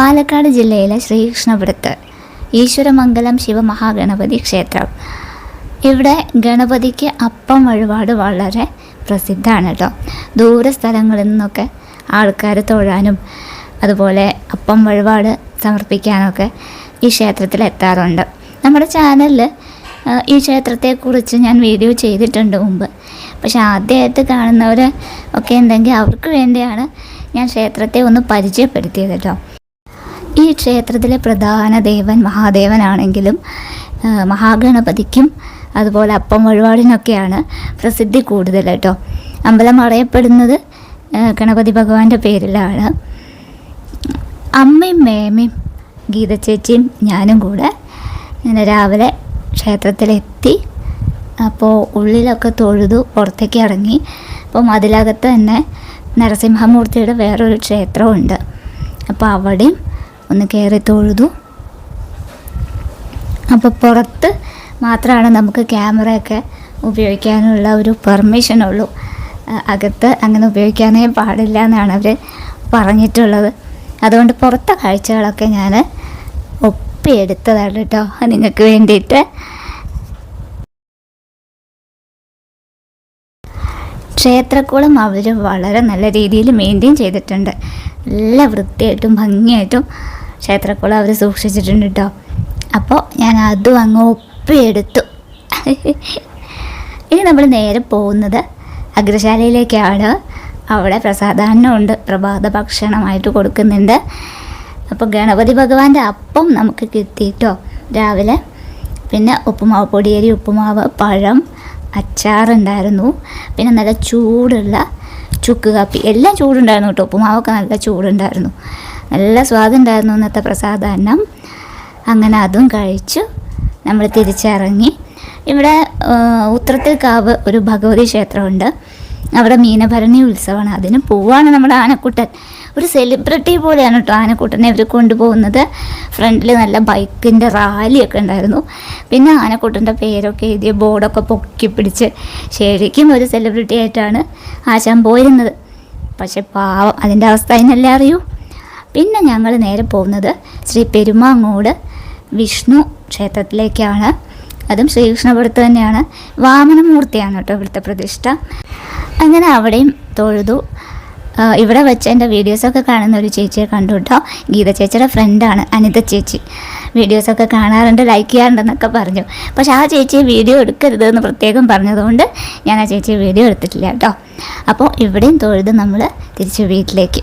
പാലക്കാട് ജില്ലയിലെ ശ്രീകൃഷ്ണപുരത്ത് ഈശ്വരമംഗലം ശിവമഹാഗണപതി ക്ഷേത്രം. ഇവിടെ ഗണപതിക്ക് അപ്പം വഴിപാട് വളരെ പ്രസിദ്ധമാണ് കേട്ടോ. ദൂര സ്ഥലങ്ങളിൽ നിന്നൊക്കെ ആൾക്കാർ തൊഴാനും അതുപോലെ അപ്പം വഴിപാട് സമർപ്പിക്കാനൊക്കെ ഈ ക്ഷേത്രത്തിൽ എത്താറുണ്ട്. നമ്മുടെ ചാനലിൽ ഈ ക്ഷേത്രത്തെക്കുറിച്ച് ഞാൻ വീഡിയോ ചെയ്തിട്ടുണ്ട് മുമ്പ്. പക്ഷെ ആദ്യമായിട്ട് കാണുന്നവർ ഒക്കെ ഉണ്ടെങ്കിൽ അവർക്ക് വേണ്ടിയാണ് ഞാൻ ക്ഷേത്രത്തെ ഒന്ന് പരിചയപ്പെടുത്തിയത് കേട്ടോ. ഈ ക്ഷേത്രത്തിലെ പ്രധാന ദേവൻ മഹാദേവനാണെങ്കിലും മഹാഗണപതിക്കും അതുപോലെ അപ്പം വഴിപാടിനൊക്കെയാണ് പ്രസിദ്ധി കൂടുതൽ കേട്ടോ. അമ്പലം അറിയപ്പെടുന്നത് ഗണപതി ഭഗവാന്റെ പേരിലാണ്. അമ്മയും മേമയും ഗീത ചേച്ചിയും ഞാനും കൂടെ ഇങ്ങനെ രാവിലെ ക്ഷേത്രത്തിലെത്തി. അപ്പോൾ ഉള്ളിലൊക്കെ തൊഴുതു പുറത്തേക്ക് ഇറങ്ങി. അപ്പം അതിലകത്ത് തന്നെ നരസിംഹമൂർത്തിയുടെ വേറൊരു ക്ഷേത്രമുണ്ട്. അപ്പോൾ അവിടെയും ഒന്ന് കയറി തൊഴുതു. അപ്പോൾ പുറത്ത് മാത്രമാണ് നമുക്ക് ക്യാമറയൊക്കെ ഉപയോഗിക്കാനുള്ള ഒരു പെർമിഷനുള്ളൂ. അകത്ത് അങ്ങനെ ഉപയോഗിക്കാനേ പാടില്ല എന്നാണ് അവർ പറഞ്ഞിട്ടുള്ളത്. അതുകൊണ്ട് പുറത്തെ കാഴ്ചകളൊക്കെ ഞാൻ ഒപ്പിയെടുത്തതാണ് കേട്ടോ നിങ്ങൾക്ക് വേണ്ടിയിട്ട്. ക്ഷേത്രക്കുളം അവർ വളരെ നല്ല രീതിയിൽ മെയിൻറ്റെയിൻ ചെയ്തിട്ടുണ്ട്. നല്ല വൃത്തിയായിട്ടും ഭംഗിയായിട്ടും ക്ഷേത്രക്കുളം അവർ സൂക്ഷിച്ചിട്ടുണ്ട് കേട്ടോ. അപ്പോൾ ഞാൻ അതും അങ്ങ് ഒപ്പിയെടുത്തു. ഇനി നമ്മൾ നേരെ പോകുന്നത് അഗ്രശാലയിലേക്കാണ്. അവിടെ പ്രസാദാന്നമുണ്ട്, പ്രഭാത ഭക്ഷണമായിട്ട് കൊടുക്കുന്നുണ്ട്. അപ്പോൾ ഗണപതി ഭഗവാന്റെ അപ്പം നമുക്ക് കിട്ടിയിട്ടോ രാവിലെ. പിന്നെ ഉപ്പുമാവ്, പൊടിയരി ഉപ്പുമാവ്, പഴം, അച്ചാറുണ്ടായിരുന്നു. പിന്നെ നല്ല ചൂടുള്ള ചുക്ക് കാപ്പി, എല്ലാം ചൂടുണ്ടായിരുന്നു കേട്ടോ. ഉപ്പുമാവൊക്കെ നല്ല ചൂടുണ്ടായിരുന്നു, നല്ല സ്വാദുണ്ടായിരുന്നു ഇന്നത്തെ പ്രസാദാന്നം. അങ്ങനെ അതും കഴിച്ചു നമ്മൾ തിരിച്ചിറങ്ങി. ഇവിടെ ഉത്രത്തിൽക്കാവ് ഒരു ഭഗവതി ക്ഷേത്രമുണ്ട്. അവിടെ മീനഭരണി ഉത്സവമാണ്. അതിന് പോവാണ് നമ്മുടെ ആനക്കുട്ടൻ. ഒരു സെലിബ്രിറ്റി പോലെയാണ് കേട്ടോ ആനക്കുട്ടനെ ഇവർ കൊണ്ടുപോകുന്നത്. ഫ്രണ്ടിൽ നല്ല ബൈക്കിൻ്റെ റാലിയൊക്കെ ഉണ്ടായിരുന്നു. പിന്നെ ആനക്കുട്ടൻ്റെ പേരൊക്കെ എഴുതിയ ബോർഡൊക്കെ പൊക്കി പിടിച്ച് ശരിക്കും ഒരു സെലിബ്രിറ്റി ആയിട്ടാണ് ആശാൻ പോയിരുന്നത്. പക്ഷെ പാവം, അതിൻ്റെ അവസ്ഥ അതിനെല്ലാം അറിയൂ. പിന്നെ ഞങ്ങൾ നേരെ പോകുന്നത് ശ്രീ പെരുമാങ്ങോട് വിഷ്ണു ക്ഷേത്രത്തിലേക്കാണ്. അതും ശ്രീകൃഷ്ണപുരത്ത് തന്നെയാണ്. വാമനമൂർത്തിയാണ് കേട്ടോ ഇവിടുത്തെ പ്രതിഷ്ഠ. അങ്ങനെ അവിടെയും തൊഴുതു. ഇവിടെ വെച്ച് എൻ്റെ വീഡിയോസൊക്കെ കാണുന്ന ഒരു ചേച്ചിയെ കണ്ടു കേട്ടോ. ഗീത ചേച്ചിയുടെ ഫ്രണ്ടാണ് അനിത ചേച്ചി. വീഡിയോസൊക്കെ കാണാറുണ്ട്, ലൈക്ക് ചെയ്യാറുണ്ടെന്നൊക്കെ പറഞ്ഞു. പക്ഷെ ആ ചേച്ചിയെ വീഡിയോ എടുക്കരുത് എന്ന് പ്രത്യേകം പറഞ്ഞതുകൊണ്ട് ഞാൻ ആ ചേച്ചിയെ വീഡിയോ എടുത്തിട്ടില്ല കേട്ടോ. അപ്പോൾ ഇവിടെയും തൊഴുത് നമ്മൾ തിരിച്ച് വീട്ടിലേക്ക്.